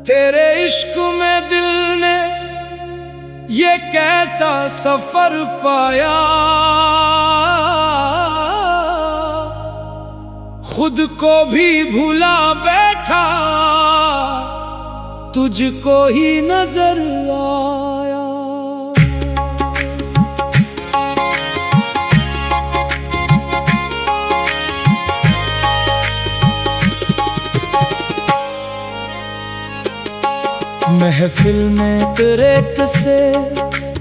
तेरे इश्क में दिल ने ये कैसा सफर पाया, खुद को भी भुला बैठा, तुझको ही नजर आया। महफिल में तेरे किस्से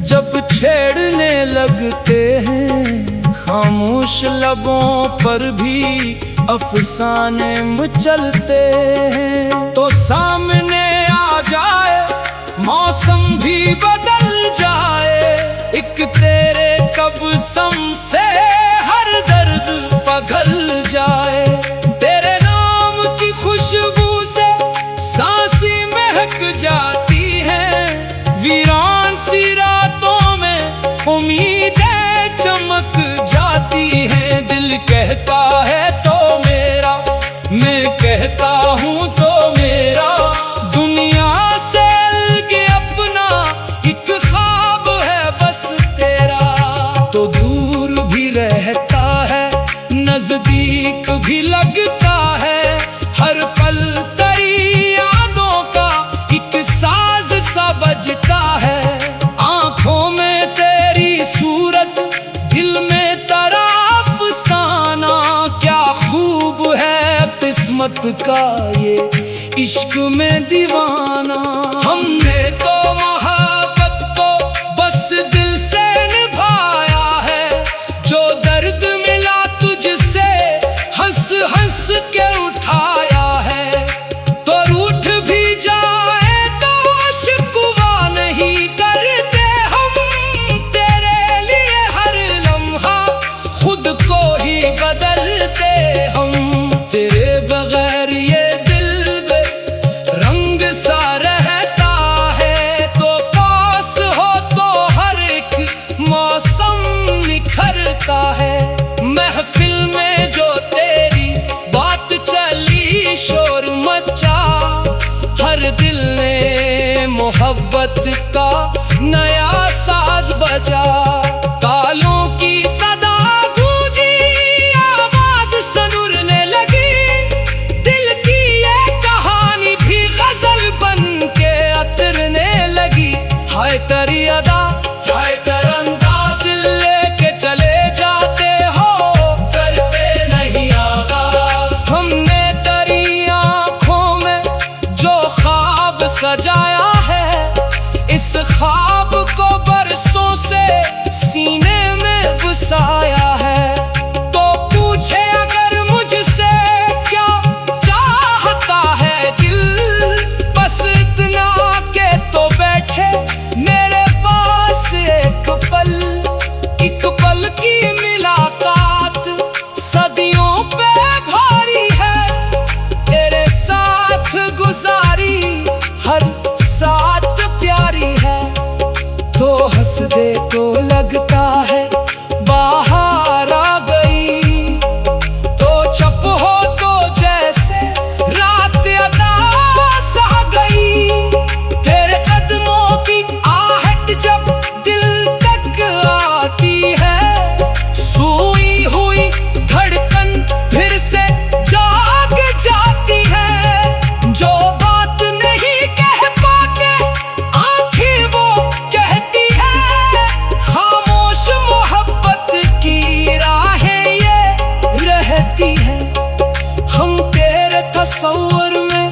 जब छेड़ने लगते हैं, खामोश लबों पर भी अफसाने मचलते हैं। तो सामने आ जाए मौसम भी बदल जाए, एक तेरे कब्सम से हर दर्द पिघल जाए। तेरे नाम की खुशबू से सांसें महक जाती हैं, वीरान सी रातों में उम्मीदें चमक जाती हैं। दिल कहता है तो मेरा, मैं कहता हूँ तो मेरा, दुनिया से अलग अपना एक ख्वाब है बस तेरा। तो दूर भी रहता है, नजदीक भी लगता है, हर पल तेरी यादों का एक साज सा बजता है। आंखों में तेरी सूरत, दिल में तेरा अफसाना, क्या खूब है किस्मत का ये इश्क में दीवाना। हमने तो मोहब्बत को बस दिल से निभाया है, जो दर्द मिला तुझसे हंस हंस के उठाया है। तो रूठ भी जाए तो शिकवा नहीं करते हम, तेरे लिए हर लम्हा खुद को ही बदलते हम। तेरे बगैर ये दिल बेरंग सा रहता है, तो पास हो तो हर एक मौसम निखरता है। महफिल में जो तेरी बात चली, शोर मचा, हर दिल ने मोहब्बत का नया साज बजा। तालों की सदा गूंजी, आवाज सनूरने लगी, दिल की ये कहानी भी गजल बन के अतरने लगी। हाय तेरी अदा, हाय तेरा अंदाज, लेके चले जाते हो करते नहीं आगाज। हमने तेरी आंखों में जो ख्वाब सजाया है, इस ख्वाब को बरसों से सीने में बसाया है। तो पूछे अगर मुझसे क्या चाहता है दिल, बस इतना के तो बैठे मेरे पास एक पल की मुलाकात सदियों पे भारी है। तेरे साथ गुजारी हर साथ प्यारी है, तो हंस दे तो लगता है बाहर आ गई, तो चुप हो तो जैसे रात अदास आ गई। तेरे कदमों की आहट जब दिल तक आती है, सोई हुई धड़कन फिर से जाग जाती है। जो बात नहीं कह पाते आंखें वो कहती है, खामोश मोहब्बत की राहें ये रहती है। हम तेरे तस्वर में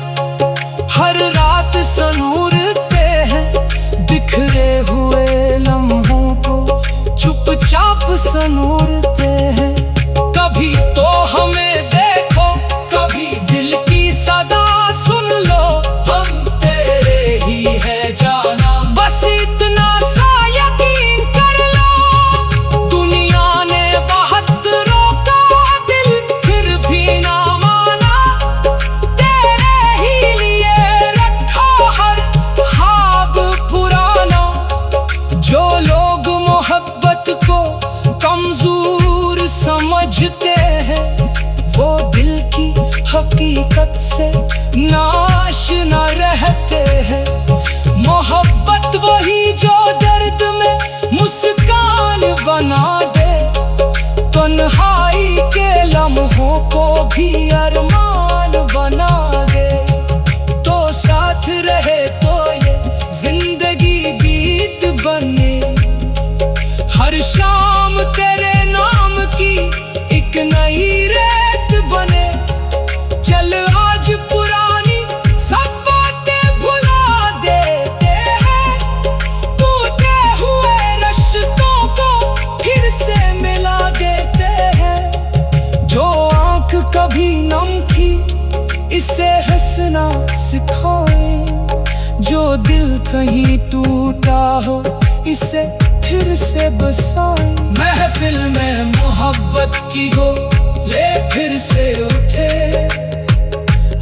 हर रात सनूरते हैं, बिखरे हुए लम्हों को चुपचाप सनूरते हैं। कभी तो हमें देखो, कभी दिल की सदा सुन लो, हम तेरे ही है जाना, बस इतना सा यकीन कर लो। दुनिया ने बहुत रोका, दिल फिर भी ना माना, तेरे ही लिए रखा हर ख्वाब पुराना। जो लोग हकीकत से नाआशना रहते हैं। मोहब्बत वही जो दर्द में मुस्कान बना दे, तन्हाई के लम्हों को भी अरमान बना दे। तो साथ रहे तो ये जिंदगी गीत बने, हर शाम तेरे नाम की एक नई रेत बने। चल आज पुरानी सब बातें भुला देते हैं, टूटे हुए रिश्तों को फिर से मिला देते हैं। जो आंख कभी नम थी इसे हंसना सिखाए, जो दिल कहीं टूटा हो इसे फिर से बसाए। महफिल में मोहब्बत की हो ले फिर से उठे,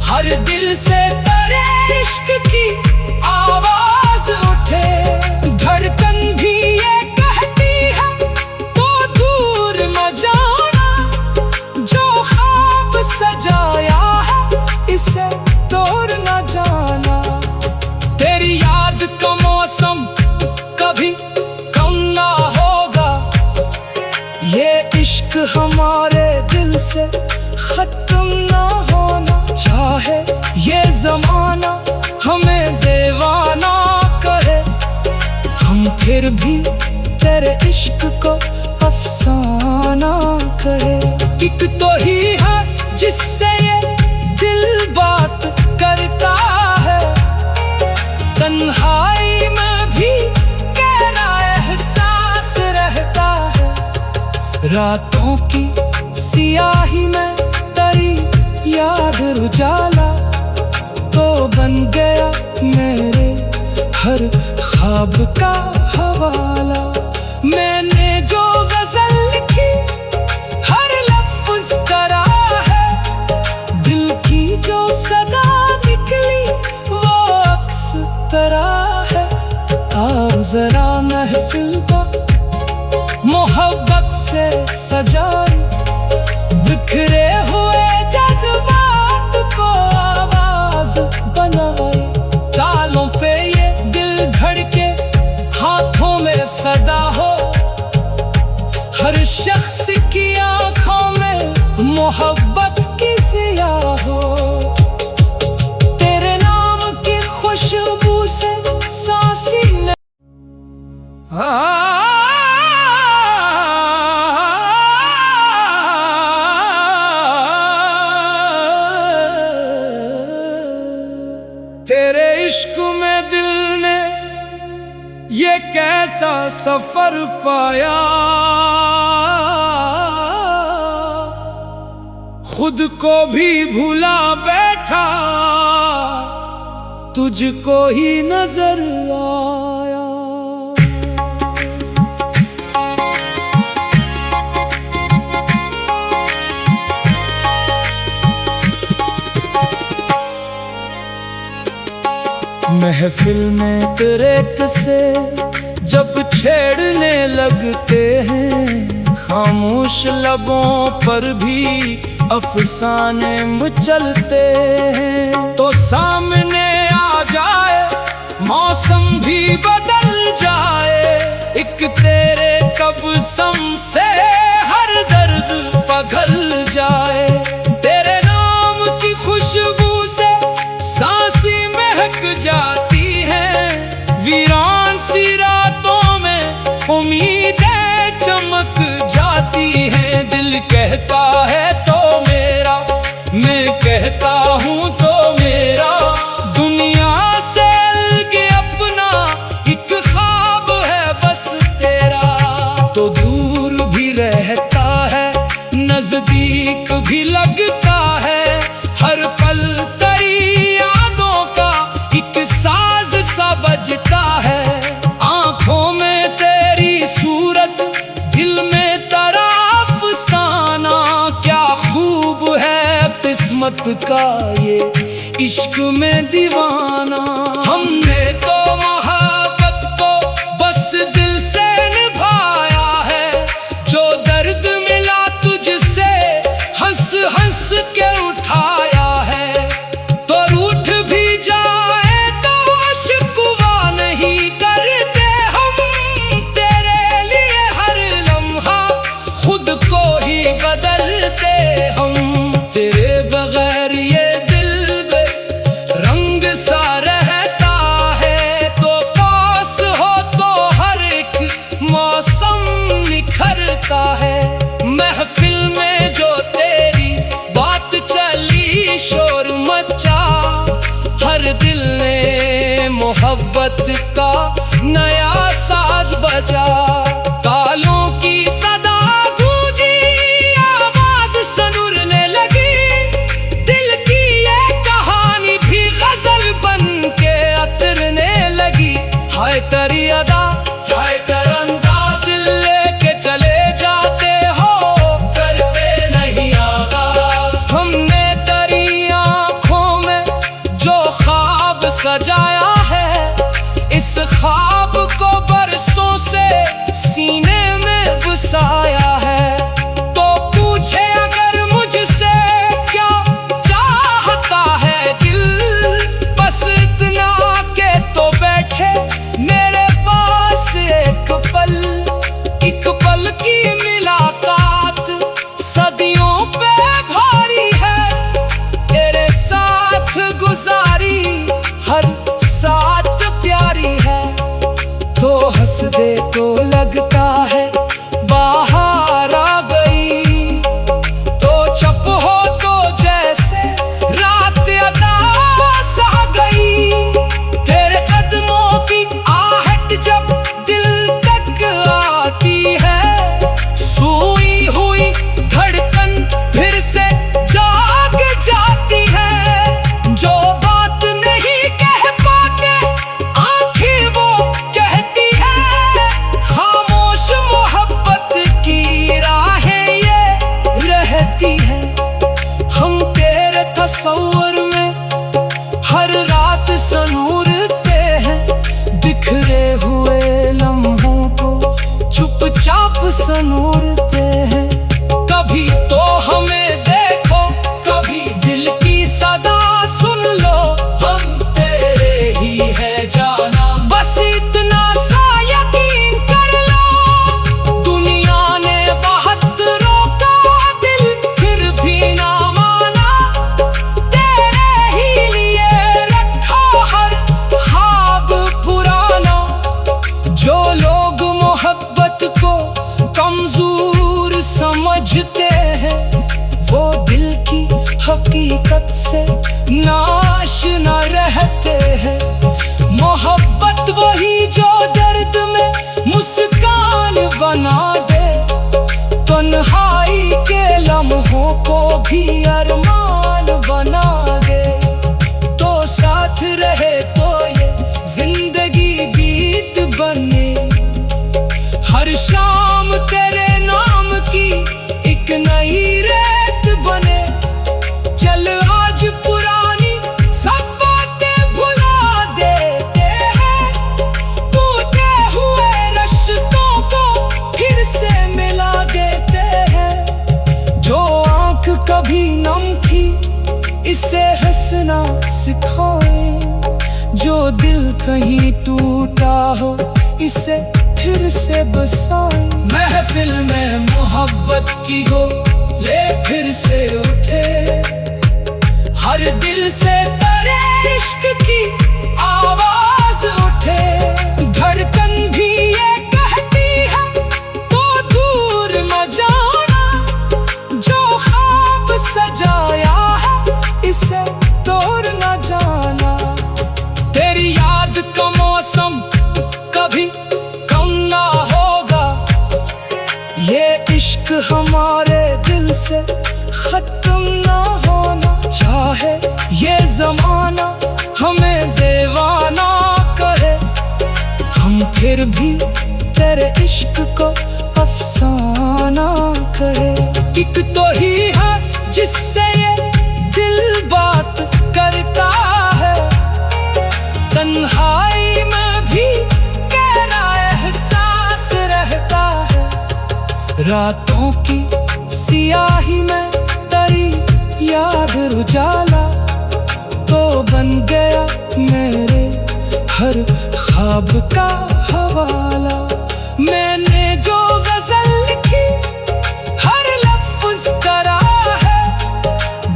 हर दिल से तेरे इश्क की आवाज उठे। धड़कन भी ये कहती है तो दूर न जाना, जो ख्वाब सजाया है इसे तोड़ न जाना। तेरी याद का मौसम कभी कम ना होगा, ये इश्क हमारे दिल से खत्म ना होना। चाहे ये जमाना हमें दीवाना कहे, हम फिर भी तेरे इश्क को अफसाना कहे। एक तो ही है जिससे ये दिल बात करता है, तन्हाई में भी गहरा एहसास रहता है। रातों की सियाही में तेरी याद उजाला तो बन गया मेरे हर ख्वाब का हवाला। मैंने जो गजल लिखी हर लफ्ज करा है, दिल की जो सदा निकली वो अक्स तरह है। आओ जरा महफिल को मोहब्बत से सजाए, बिखरे हुए जज्बात को आवाज बनाए। तालों पे ये दिल धड़के हाथों में सदा हो, हर शख्स की आंखों में मोहब्बत की ज़िया हो। तेरे नाम की खुशबू से सांसी न तेरे इश्क में दिल ने ये कैसा सफर पाया, खुद को भी भुला बैठा तुझको ही नजर आया। महफिल में तेरे किस्से जब छेड़ने लगते हैं, खामोश लबों पर भी अफसाने मचलते हैं। तो सामने आ जाए मौसम भी बदल जाए, एक तेरे कब्ज़म से हर दर्द पिघल जाए। तेरे नाम की खुशबू से सांसी महक जाती है, वीरान सी रातों में उम्मीदें चमक जाती हैं। दिल कहता है तो मेरा, मैं कहता हूँ तो मेरा, दुनिया से अलग अपना एक ख्वाब है बस तेरा। तो दूर भी रहता है नजदीक भी लगता है, हर पल तेरी यादों का एक साज सा बजता है। आंखों में तेरी सूरत, दिल में तेरा अफसाना, क्या खूब है किस्मत का ये इश्क में दीवाना। हमने तो मोहब्बत को बस दिल से निभाया है, जो दर्द मिला तुझसे हंस हंस के उठाया बरसों से सीने में बसाया है। तो पूछे अगर मुझसे क्या चाहता है दिल, बस इतना के तो बैठे मेरे पास एक पल की मुलाकात सदियों पे भारी है। तेरे साथ गुजारी हर साथ प्यारी है। तो हंस दे तो लगता है बाहर आ गई, तो चुप हो तो जैसे रात अदास आ गई। तेरे कदमों की आहट जब दिल तक आती है, सोई हुई धड़कन फिर से जाग जाती है। जो बात नहीं कह पाते आंखें वो कहती है, खामोश मोहब्बत की राहें ये रहती है। हम तेरे तस्वीर में हर रात सनूरते हैं, बिखरे हुए लम्हों को चुपचाप सनूरते हैं। कभी तो हमें देखो, कभी दिल की सदा सुन लो, हम तेरे ही है जाना, बस इतना सा यकीन कर लो। दुनिया ने बहुत रोका दिल फिर भी ना माना, तेरे ही लिए रखा हर ख्वाब पुराना। जो लोग मोहब्बत को कमजोर समझते हैं, वो दिल की हकीकत से नाशना रहते हैं। मोहब्बत वही जो दर्द में मुस्कान बना दे, तन्हाई के लम्हों को भी अरमान बना दे। तो साथ रहे तो ये जिंदगी गीत बने, हर शाम तेरे नाम की एक नई रेत बने। चल आज पुरानी सब बातें भुला देते हैं, टूटे हुए रिश्तों को फिर से मिला देते हैं। जो आंख कभी नम थी इसे हंसना सिखाए, जो दिल कहीं टूटा हो इसे फिर से बसाए। महफिल में मोहब्बत की हो ले फिर से उठे, हर दिल से तेरे इश्क की आवाज उठे। धड़कन भी ये कहती है तो दूर न जाना, जो ख्वाब सजाया है इसे तोड़ न जाना। तेरी याद का मौसम कभी कम ना होगा, ये इश्क हमारे दिल से खत्म ना होना। चाहे ये जमाना हमें दीवाना करे, हम फिर भी तेरे इश्क को अफसाना कहे। एक तो ही है जिससे ये दिल बात करता है, तन्हाई में भी गहरा एहसास रहता है। रातों की सियाही में तेरी याद उजाला, तो बन गया मेरे हर ख्वाब का हवाला। मैंने जो गजल लिखी हर लफ्ज करा है,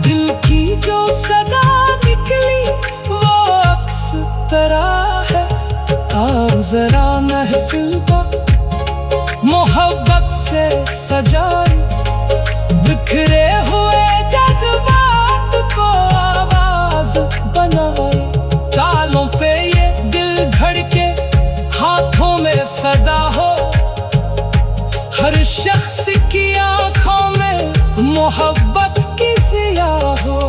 दिल की जो सदा निकली वो अक्स तरह है। आओ जरा महफिल को मोहब्बत से सजाई, बिखरे हुए जज्बात को आवाज बनाई। चालों पे ये दिल धड़के, हाथों में सदा हो, हर शख्स की आंखों में मोहब्बत की ज़िया हो।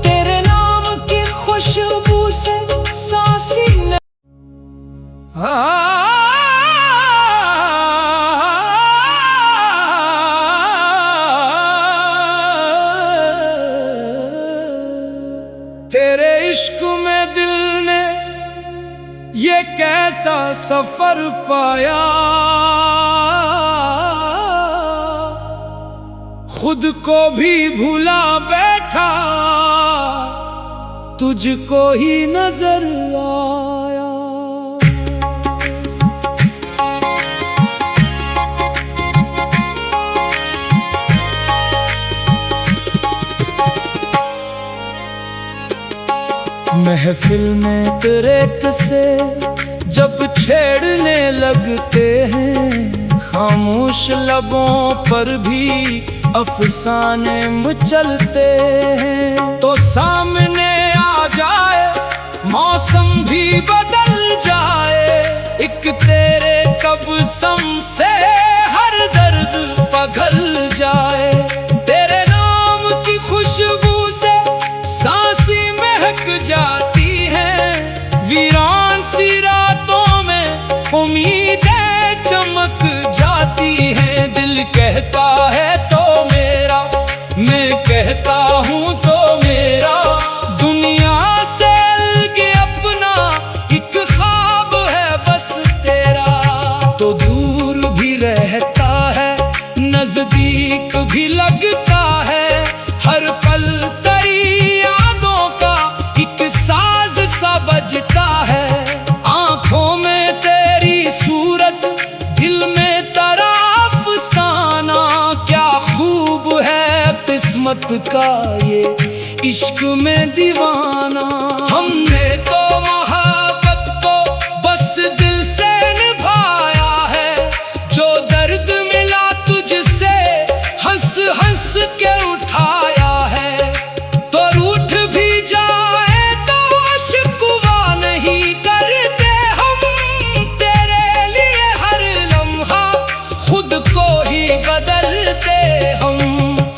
तेरे नाम की खुशबू से सांसी तेरे इश्क में दिल ने ये कैसा कैसा सफर पाया, खुद को भी भुला बैठा, तुझको ही नजर आया। महफिल में तेरे किस्से जब छेड़ने लगते हैं, खामोश लबों पर भी अफसाने मचलते हैं। तो सामने आ जाए मौसम भी बदल जाए, एक तेरे कब्सम से हर दर्द पिघल जाए। तेरे नाम की खुशबू से सांसें महक जाती हैं, वीरान सी रातों में उम्मीदें चमक जाती हैं। दिल कहता है तो मेरा, मैं कहता हूँ तो मेरा, दुनिया से अलग अपना एक ख्वाब है बस तेरा। तो दूर भी रहता है, नजदीक भी लगता है, हर पल तेरी यादों का एक साज सा बजता है। आंखों में तेरी सूरत, दिल में तेरा अफसाना, क्या खूब है किस्मत का ये इश्क में दीवाना। हमने तो मोहब्बत को बस दिल से निभाया है, जो दर्द मिला तुझसे हंस हंस के उठाया है। तो रूठ भी जाए तो शिकवा नहीं करते हम, तेरे लिए हर लम्हा खुद को ही बदलते हम।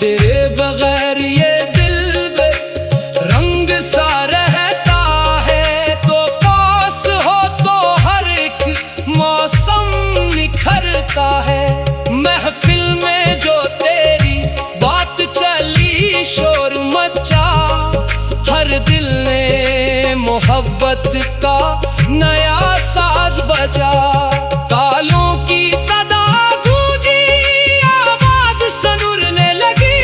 तेरे बगैर ये दिल बेरंग सा रहता है, तो पास हो तो हर एक मौसम निखरता है। महफिल में जो तेरी बात चली, शोर मचा, हर दिल ने मोहब्बत का नया साज बजा। तालों की सदा गूंजी, आवाज सनूरने लगी,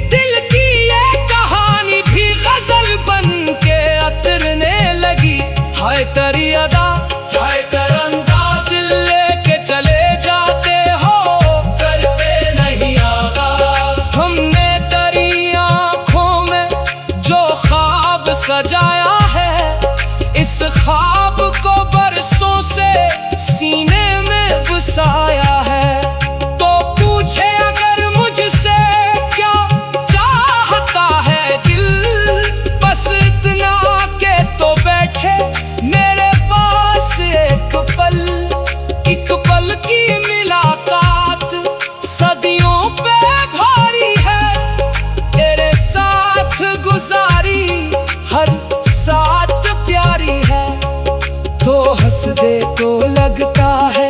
दिल की ये कहानी भी गजल बन के अतरने लगी। हाय तेरी अदा, हाय तेरा अंदाज, लेके चले जाते हो करते नहीं आगाज। हमने तेरी आंखों में जो ख्वाब सजाया है, इस ख्वाब को बरसों से सीने में बसाया है। तो पूछे अगर मुझसे क्या चाहता है दिल, बस इतना के तो बैठे मेरे पास एक पल की मुलाकात सदियों पे भारी है। तेरे साथ गुजारी हर साथ प्यारी है, तो हंस दे तो लगता है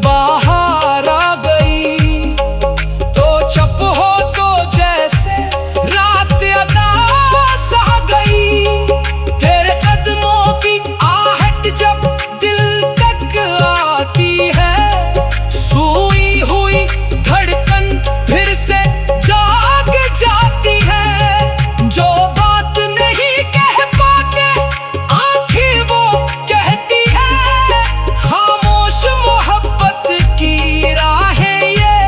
बाहर आ गई, तो चुप हो तो जैसे रात अदास आ गई। तेरे कदमों की आहट जब दिल तक आती है, सोई हुई धड़कन फिर से जाग जाती है। जो बात नहीं कह पाते आंखें वो कहती है, खामोश मोहब्बत की राहें ये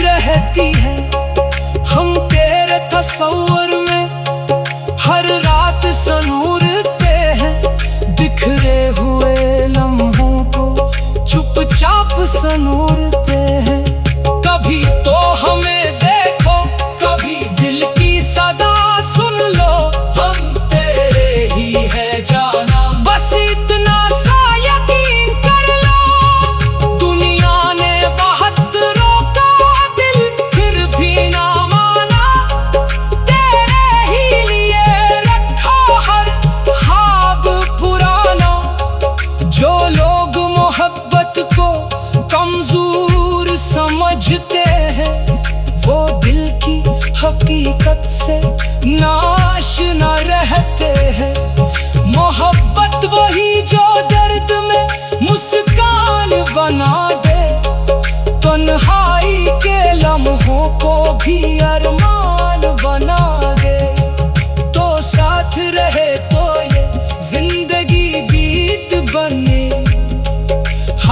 रहती है। हम तेरे तस्वर में हर रात सनूरते हैं, बिखरे हुए लम्हों को चुपचाप सनूरते हैं। कभी तो हमें देखो, कभी दिल की सदा सुन लो, हम तेरे ही है जाना, बस इतना सा यकीन कर लो। दुनिया ने बहुत रोका दिल फिर भी ना माना, तेरे ही लिए रखा हर ख्वाब पुराना। जो लोग मोहब्बत को कमजोर समझते हैं, वो दिल की हकीकत से नाशना रहते हैं। मोहब्बत वही जो दर्द में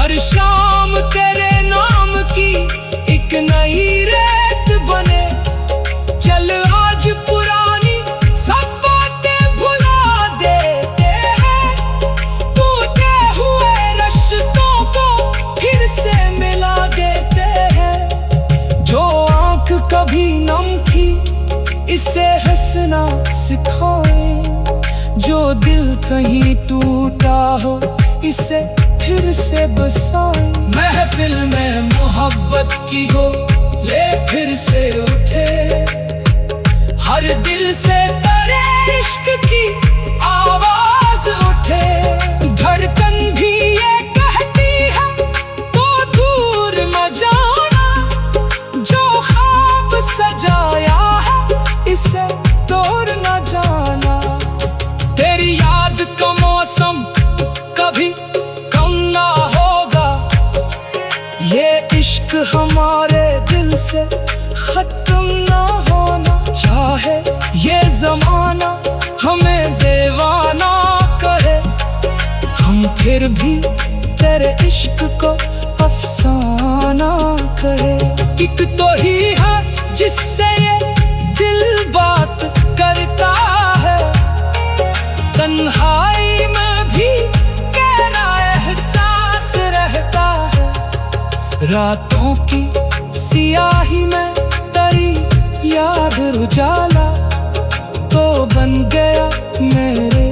हर शाम तेरे नाम की एक नई रेत बने। चल आज पुरानी सब बातें भुला देते हैं, टूटे हुए रिश्तों को फिर से मिला देते हैं। जो आंख कभी नम थी इसे हंसना सिखाए, जो दिल कहीं टूटा हो इसे फिर से बसाए। महफिल में मोहब्बत की हो ले फिर से उठे, हर दिल से तेरे इश्क की आवाज उठे। धड़कन भी ये कहती है तो दूर न जाना, जो ख्वाब सजाया है इसे तोड़ न जाना। तेरी याद का मौसम कभी कम ना होगा, ये इश्क हमारे दिल से खत्म ना होना। चाहे ये जमाना हमें दीवाना कहे, हम फिर भी तेरे इश्क को अफसाना कहे। एक तो ही है जिससे ये दिल बात करता है, तन्हाई में भी गहरा एहसास रहता है। रातों की सियाही में तेरी याद उजाला तो बन गया मेरे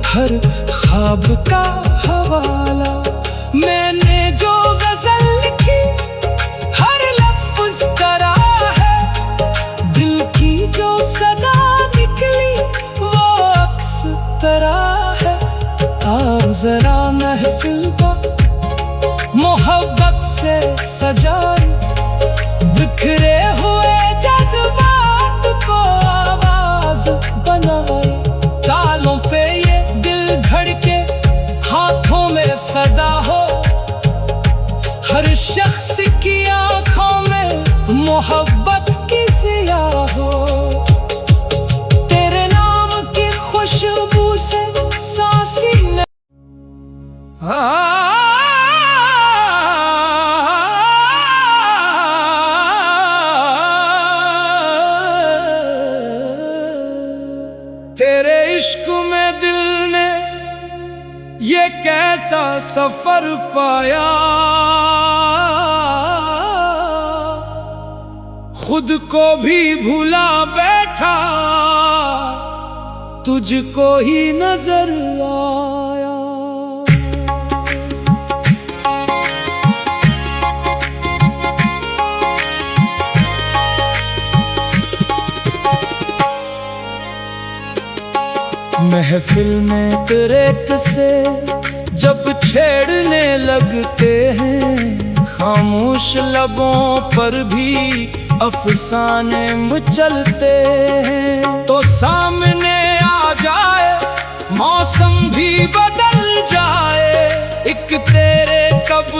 हर ख्वाब का हवाला। मैंने जो गजल लिखी हर लफ्ज करा है, दिल की जो सदा निकली वो अक्स तरह है। आओ जरा महफिल को मोहब्बत से सजाए, बिखरे हुए जज्बात को आवाज बनाए। तालों पे ये दिल धड़के हाथों में सदा हो, हर शख्स की आंखों में मोहब्बत की ज़िया हो। तेरे नाम की खुशबू से सांसी न तेरे इश्क में दिल ने ये कैसा सफर पाया, खुद को भी भुला बैठा तुझको ही नजर आया। महफिल में तेरे किस्से जब छेड़ने लगते हैं, खामोश लबों पर भी अफसाने मचलते हैं। तो सामने आ जाए मौसम भी बदल जाए, एक तेरे कब